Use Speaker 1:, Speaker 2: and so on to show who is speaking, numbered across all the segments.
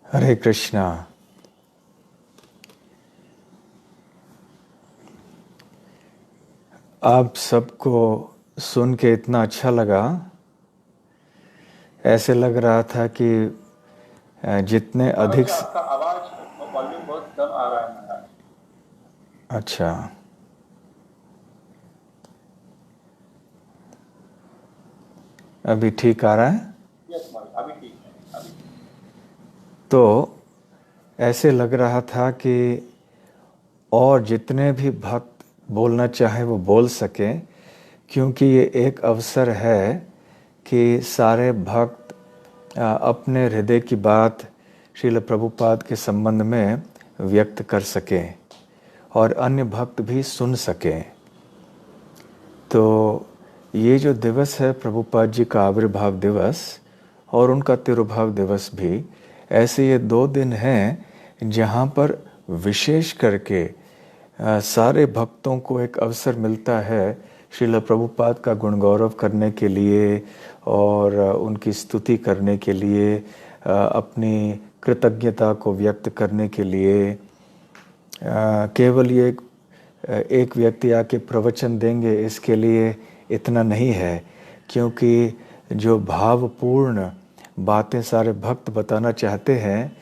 Speaker 1: हरे कृष्णा। आप सबको सुन के इतना अच्छा लगा। ऐसे लग रहा था कि जितने अधिक
Speaker 2: आपका आवाज वॉल्यूम बहुत कम आ रहा है महाराज।
Speaker 1: अच्छा, अभी ठीक आ रहा है?
Speaker 2: यस महाराज, अभी ठीक है। अभी
Speaker 1: तो ऐसे लग रहा था कि और जितने भी भक्त बोलना चाहे वो बोल सकें, क्योंकि ये एक अवसर है कि सारे भक्त अपने हृदय की बात श्रील प्रभुपाद के संबंध में व्यक्त कर सकें और अन्य भक्त भी सुन सकें। तो ये जो दिवस है प्रभुपाद जी का आविर्भाव दिवस और उनका तिरुभाव दिवस भी, ऐसे ये 2 दिन हैं जहाँ पर विशेष करके सारे भक्तों को एक अवसर मिलता है श्रील प्रभुपाद का गुण गौरव करने के लिए और उनकी स्तुति करने के लिए, अपनी कृतज्ञता को व्यक्त करने के लिए। केवल ये एक व्यक्ति आके प्रवचन देंगे इसके लिए इतना नहीं है, क्योंकि जो भावपूर्ण बातें सारे भक्त बताना चाहते हैं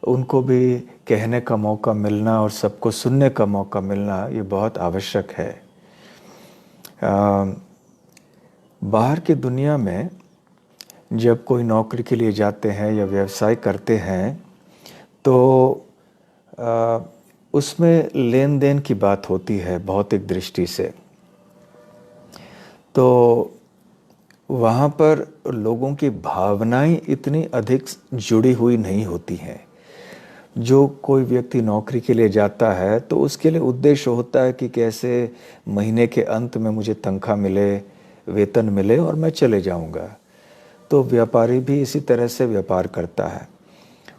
Speaker 1: उनको भी कहने का मौका मिलना और सबको सुनने का मौका मिलना ये बहुत आवश्यक है। बाहर की दुनिया में जब कोई नौकरी के लिए जाते हैं या व्यवसाय करते हैं तो उसमें लेन देन की बात होती है भौतिक दृष्टि से। तो वहाँ पर लोगों की भावनाएं इतनी अधिक जुड़ी हुई नहीं होती हैं। जो कोई व्यक्ति नौकरी के लिए जाता है तो उसके लिए उद्देश्य होता है कि कैसे महीने के अंत में मुझे तनख्वाह मिले, वेतन मिले और मैं चले जाऊंगा। तो व्यापारी भी इसी तरह से व्यापार करता है,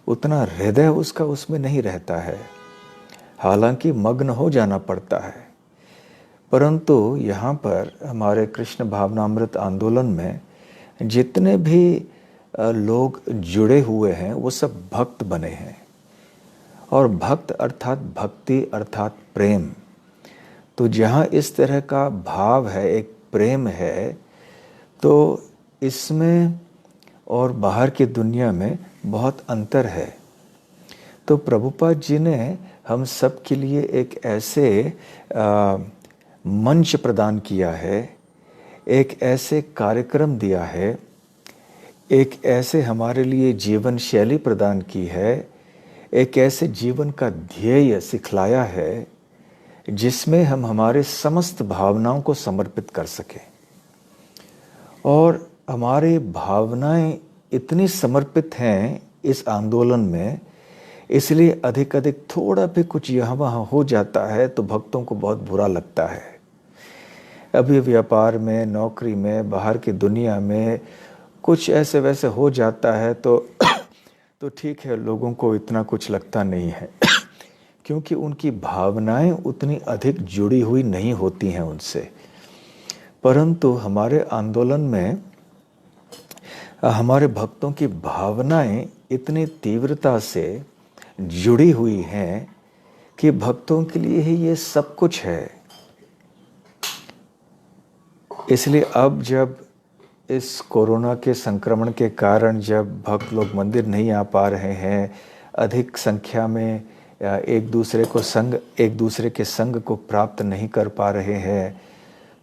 Speaker 1: उतना हृदय उसका उसमें नहीं रहता है, हालांकि मग्न हो जाना पड़ता है। परंतु यहाँ पर हमारे कृष्ण भावनामृत आंदोलन में जितने भी लोग जुड़े हुए हैं वो सब भक्त बने हैं। और भक्त अर्थात भक्ति अर्थात प्रेम। तो जहाँ इस तरह का भाव है, एक प्रेम है, तो इसमें और बाहर की दुनिया में बहुत अंतर है। तो प्रभुपाद जी ने हम सब के लिए एक ऐसे मंच प्रदान किया है, एक ऐसे कार्यक्रम दिया है, एक ऐसे हमारे लिए जीवन शैली प्रदान की है, एक ऐसे जीवन का ध्येय सिखलाया है जिसमें हम हमारे समस्त भावनाओं को समर्पित कर सकें। और हमारी भावनाएं इतनी समर्पित हैं इस आंदोलन में, इसलिए अधिक अधिक थोड़ा भी कुछ यहाँ वहाँ हो जाता है तो भक्तों को बहुत बुरा लगता है। अभी व्यापार में, नौकरी में, बाहर की दुनिया में कुछ ऐसे वैसे हो जाता है तो ठीक है, लोगों को इतना कुछ लगता नहीं है क्योंकि उनकी भावनाएं उतनी अधिक जुड़ी हुई नहीं होती हैं उनसे। परंतु हमारे आंदोलन में हमारे भक्तों की भावनाएं इतनी तीव्रता से जुड़ी हुई हैं कि भक्तों के लिए ही ये सब कुछ है। इसलिए अब जब इस कोरोना के संक्रमण के कारण जब भक्त लोग मंदिर नहीं आ पा रहे हैं, अधिक संख्या में एक दूसरे के संग को प्राप्त नहीं कर पा रहे हैं,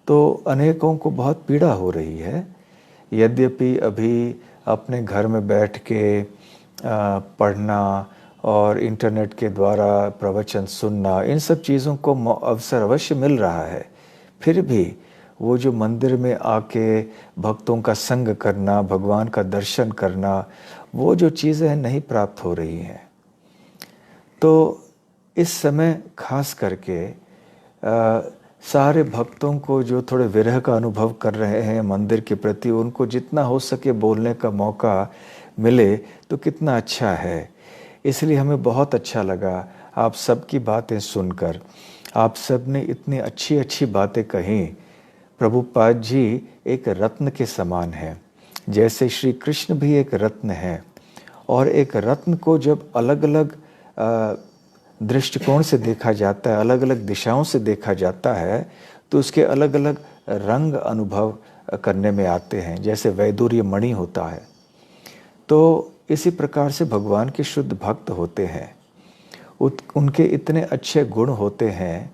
Speaker 1: तो अनेकों को बहुत पीड़ा हो रही है। यद्यपि अभी अपने घर में बैठ के पढ़ना और इंटरनेट के द्वारा प्रवचन सुनना, इन सब चीज़ों को अवसर अवश्य मिल रहा है, फिर भी वो जो मंदिर में आके भक्तों का संग करना, भगवान का दर्शन करना, वो जो चीज़ें नहीं प्राप्त हो रही हैं। तो इस समय खास करके सारे भक्तों को जो थोड़े विरह का अनुभव कर रहे हैं मंदिर के प्रति, उनको जितना हो सके बोलने का मौका मिले तो कितना अच्छा है। इसलिए हमें बहुत अच्छा लगा आप सबकी बातें सुनकर। आप सब ने इतनी अच्छी अच्छी बातें कही। प्रभुपाद जी एक रत्न के समान हैं, जैसे श्री कृष्ण भी एक रत्न हैं और एक रत्न को जब अलग अलग दृष्टिकोण से देखा जाता है, अलग अलग दिशाओं से देखा जाता है, तो उसके अलग अलग रंग अनुभव करने में आते हैं, जैसे वैदुर्य मणि होता है। तो इसी प्रकार से भगवान के शुद्ध भक्त होते हैं, उनके इतने अच्छे गुण होते हैं,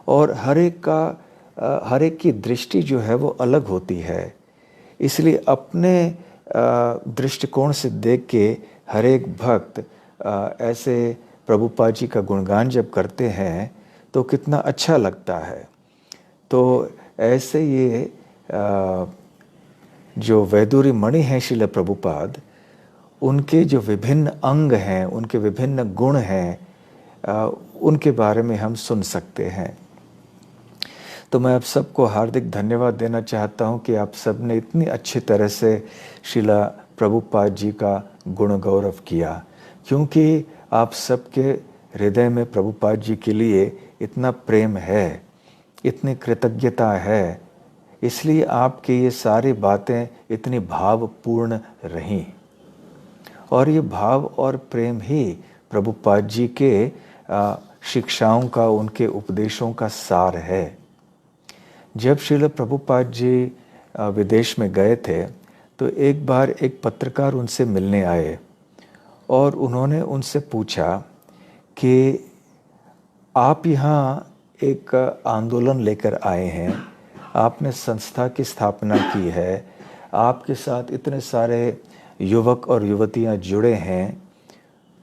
Speaker 1: और हर एक की दृष्टि जो है वो अलग होती है। इसलिए अपने दृष्टिकोण से देख के हर एक भक्त ऐसे प्रभुपाद जी का गुणगान जब करते हैं तो कितना अच्छा लगता है। तो ऐसे ये जो वैदुर्य मणि हैं श्रील प्रभुपाद, उनके जो विभिन्न अंग हैं, उनके विभिन्न गुण हैं, उनके बारे में हम सुन सकते हैं। तो मैं आप सबको हार्दिक धन्यवाद देना चाहता हूं कि आप सब ने इतनी अच्छी तरह से श्रीला प्रभुपाद जी का गुण गौरव किया, क्योंकि आप सबके हृदय में प्रभुपाद जी के लिए इतना प्रेम है, इतनी कृतज्ञता है, इसलिए आपकी ये सारी बातें इतनी भावपूर्ण रहीं। और ये भाव और प्रेम ही प्रभुपाद जी के शिक्षाओं का, उनके उपदेशों का सार है। जब श्रील प्रभुपाद जी विदेश में गए थे तो एक बार एक पत्रकार उनसे मिलने आए और उन्होंने उनसे पूछा कि आप यहाँ एक आंदोलन लेकर आए हैं, आपने संस्था की स्थापना की है, आपके साथ इतने सारे युवक और युवतियाँ जुड़े हैं,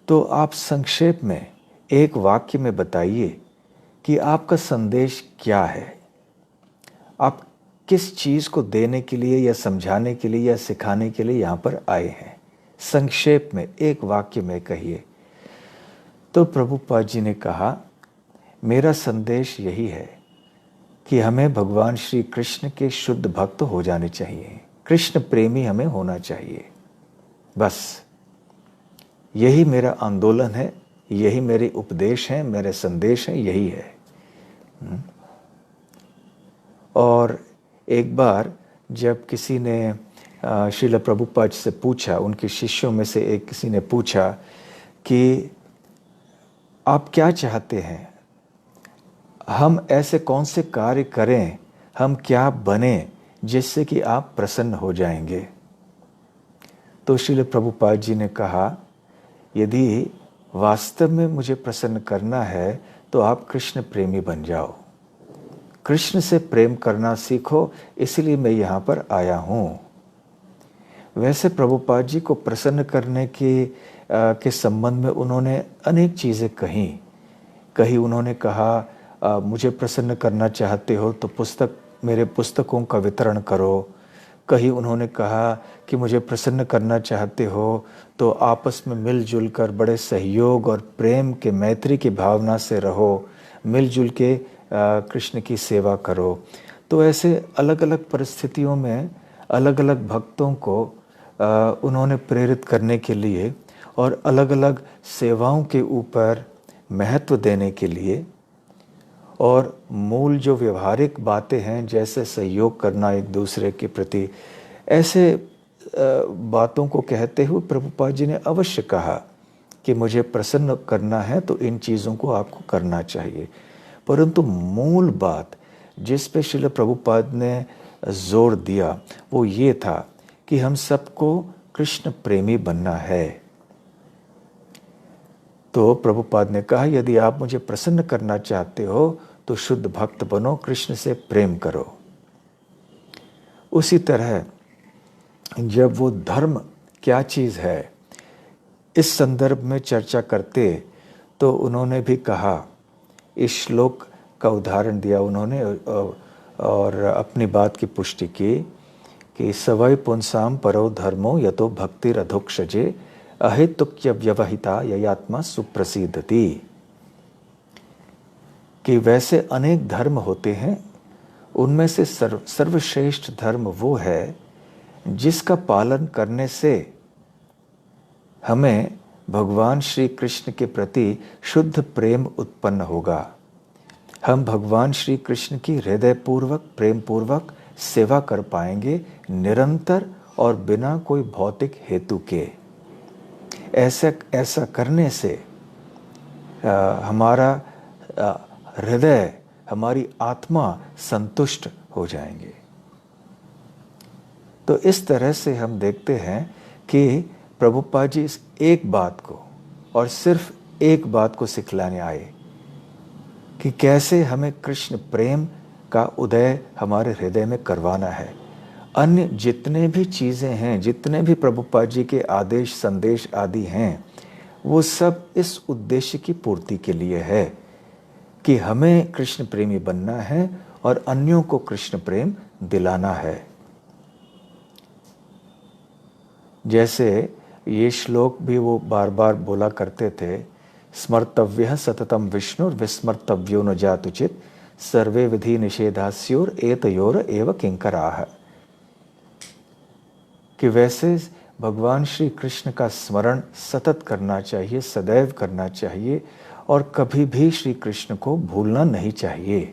Speaker 1: तो आप संक्षेप में एक वाक्य में बताइए कि आपका संदेश क्या है, आप किस चीज़ को देने के लिए या समझाने के लिए या सिखाने के लिए यहाँ पर आए हैं, संक्षेप में एक वाक्य में कहिए। तो प्रभुपाद जी ने कहा, मेरा संदेश यही है कि हमें भगवान श्री कृष्ण के शुद्ध भक्त हो जाने चाहिए, कृष्ण प्रेमी हमें होना चाहिए, बस यही मेरा आंदोलन है, यही मेरे उपदेश हैं, मेरे संदेश हैं, यही है। और एक बार जब किसी ने श्रील प्रभुपाद से पूछा, उनके शिष्यों में से एक किसी ने पूछा कि आप क्या चाहते हैं, हम ऐसे कौन से कार्य करें, हम क्या बने जिससे कि आप प्रसन्न हो जाएंगे। तो श्रील प्रभुपाद जी ने कहा, यदि वास्तव में मुझे प्रसन्न करना है तो आप कृष्ण प्रेमी बन जाओ, कृष्ण से प्रेम करना सीखो, इसलिए मैं यहाँ पर आया हूँ। वैसे प्रभुपाद जी को प्रसन्न करने के संबंध में उन्होंने अनेक चीज़ें कही उन्होंने कहा, मुझे प्रसन्न करना चाहते हो तो मेरे पुस्तकों का वितरण करो। कहीं उन्होंने कहा कि मुझे प्रसन्न करना चाहते हो तो आपस में मिलजुल कर बड़े सहयोग और प्रेम के, मैत्री की भावना से रहो, मिलजुल के कृष्ण की सेवा करो। तो ऐसे अलग अलग परिस्थितियों में अलग अलग भक्तों को उन्होंने प्रेरित करने के लिए और अलग अलग सेवाओं के ऊपर महत्व देने के लिए, और मूल जो व्यवहारिक बातें हैं जैसे सहयोग करना एक दूसरे के प्रति, ऐसे बातों को कहते हुए प्रभुपाद जी ने अवश्य कहा कि मुझे प्रसन्न करना है तो इन चीज़ों को आपको करना चाहिए। परंतु मूल बात जिस पे श्रील प्रभुपाद ने जोर दिया वो ये था कि हम सबको कृष्ण प्रेमी बनना है। तो प्रभुपाद ने कहा, यदि आप मुझे प्रसन्न करना चाहते हो तो शुद्ध भक्त बनो, कृष्ण से प्रेम करो। उसी तरह जब वो धर्म क्या चीज़ है इस संदर्भ में चर्चा करते तो उन्होंने भी कहा, इस श्लोक का उदाहरण दिया उन्होंने और अपनी बात की पुष्टि की कि सवै पुंसाम परो धर्मो यतो भक्तिर अधोक्षजे अहेतुक्य व्यवहिता ययात्मा सुप्रसिद्धति। कि वैसे अनेक धर्म होते हैं, उनमें से सर्वश्रेष्ठ धर्म वो है जिसका पालन करने से हमें भगवान श्री कृष्ण के प्रति शुद्ध प्रेम उत्पन्न होगा। हम भगवान श्री कृष्ण की हृदयपूर्वक, प्रेम पूर्वक सेवा कर पाएंगे निरंतर और बिना कोई भौतिक हेतु के। ऐसा करने से हमारा हृदय, हमारी आत्मा संतुष्ट हो जाएंगे। तो इस तरह से हम देखते हैं कि प्रभुपाद जी इस एक बात को और सिर्फ एक बात को सिखलाने आए कि कैसे हमें कृष्ण प्रेम का उदय हमारे हृदय में करवाना है। अन्य जितने भी चीज़ें हैं, जितने भी प्रभुपाद जी के आदेश संदेश आदि हैं, वो सब इस उद्देश्य की पूर्ति के लिए है कि हमें कृष्ण प्रेमी बनना है और अन्यों को कृष्ण प्रेम दिलाना है। जैसे ये श्लोक भी वो बार बार बोला करते थे, स्मर्तव्य सततम विष्णुर विस्मर्तव्यो न जातुचित सर्वे विधि निषेधास्योर एतयोर एव किंकराः। कि वैसे भगवान श्री कृष्ण का स्मरण सतत करना चाहिए, सदैव करना चाहिए और कभी भी श्री कृष्ण को भूलना नहीं चाहिए।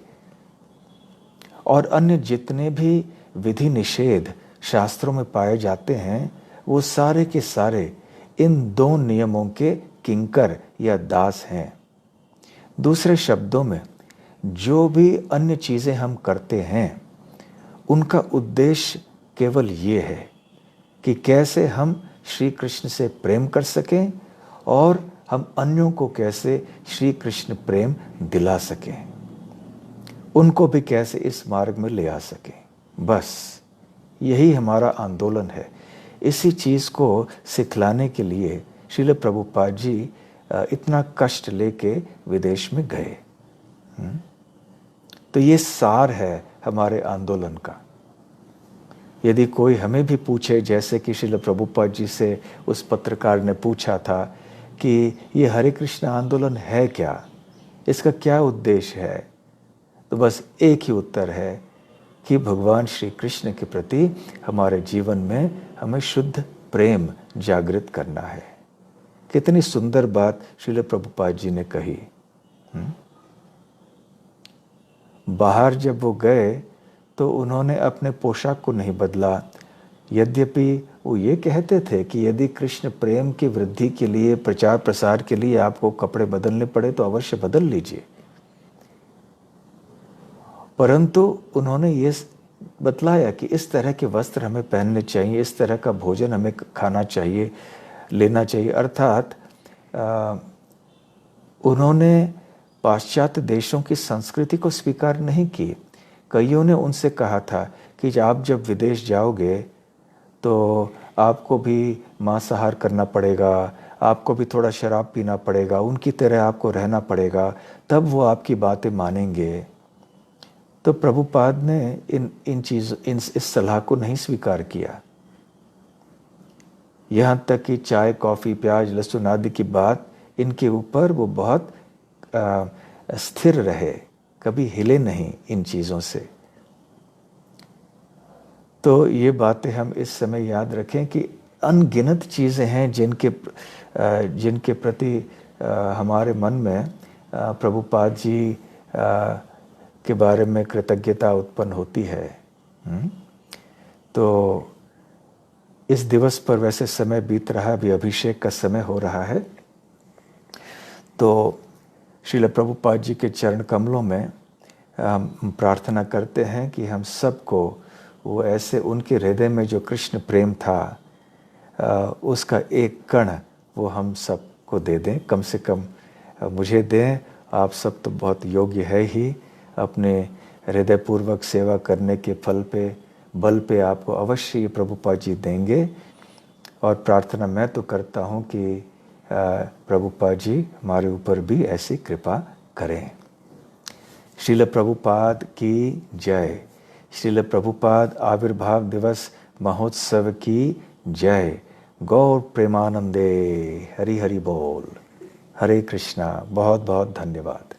Speaker 1: और अन्य जितने भी विधि निषेध शास्त्रों में पाए जाते हैं, वो सारे के सारे इन दो नियमों के किंकर या दास हैं। दूसरे शब्दों में, जो भी अन्य चीज़ें हम करते हैं, उनका उद्देश्य केवल ये है कि कैसे हम श्री कृष्ण से प्रेम कर सकें और हम अन्यों को कैसे श्री कृष्ण प्रेम दिला सकें, उनको भी कैसे इस मार्ग में ले आ सकें। बस यही हमारा आंदोलन है। इसी चीज़ को सिखलाने के लिए श्रील प्रभुपाद जी इतना कष्ट लेके विदेश में गए। तो ये सार है हमारे आंदोलन का। यदि कोई हमें भी पूछे, जैसे कि श्रील प्रभुपाद जी से उस पत्रकार ने पूछा था कि ये हरे कृष्ण आंदोलन है क्या, इसका क्या उद्देश्य है, तो बस एक ही उत्तर है कि भगवान श्री कृष्ण के प्रति हमारे जीवन में हमें शुद्ध प्रेम जागृत करना है। कितनी सुंदर बात श्रील प्रभुपाद जी ने कही। बाहर जब वो गए तो उन्होंने अपने पोशाक को नहीं बदला, यद्यपि वो ये कहते थे कि यदि कृष्ण प्रेम की वृद्धि के लिए, प्रचार प्रसार के लिए आपको कपड़े बदलने पड़े तो अवश्य बदल लीजिए। परंतु उन्होंने ये बतलाया कि इस तरह के वस्त्र हमें पहनने चाहिए, इस तरह का भोजन हमें खाना चाहिए, लेना चाहिए। अर्थात उन्होंने पाश्चात्य देशों की संस्कृति को स्वीकार नहीं की। कईयों ने उनसे कहा था कि आप जब विदेश जाओगे तो आपको भी मांसाहार करना पड़ेगा, आपको भी थोड़ा शराब पीना पड़ेगा, उनकी तरह आपको रहना पड़ेगा, तब वो आपकी बातें मानेंगे। तो प्रभुपाद ने इस सलाह को नहीं स्वीकार किया। यहाँ तक कि चाय, कॉफ़ी, प्याज, लहसुन आदि की बात, इनके ऊपर वो बहुत स्थिर रहे, कभी हिले नहीं इन चीज़ों से। तो ये बातें हम इस समय याद रखें कि अनगिनत चीज़ें हैं जिनके प्रति हमारे मन में प्रभुपाद जी के बारे में कृतज्ञता उत्पन्न होती है। तो इस दिवस पर वैसे समय बीत रहा है, अभी अभिषेक का समय हो रहा है। तो श्रील प्रभुपाद जी के चरण कमलों में हम प्रार्थना करते हैं कि हम सबको वो ऐसे उनके हृदय में जो कृष्ण प्रेम था, उसका एक कण वो हम सबको दे दें। कम से कम मुझे दें। आप सब तो बहुत योग्य है ही। अपने हृदयपूर्वक सेवा करने के बल पे आपको अवश्य ये प्रभुपाद जी देंगे। और प्रार्थना मैं तो करता हूँ कि प्रभुपाद जी हमारे ऊपर भी ऐसी कृपा करें। श्रील प्रभुपाद की जय। श्रील प्रभुपाद आविर्भाव दिवस महोत्सव की जय। गौर प्रेमानंदे। हरि हरि बोल। हरे कृष्णा। बहुत बहुत धन्यवाद।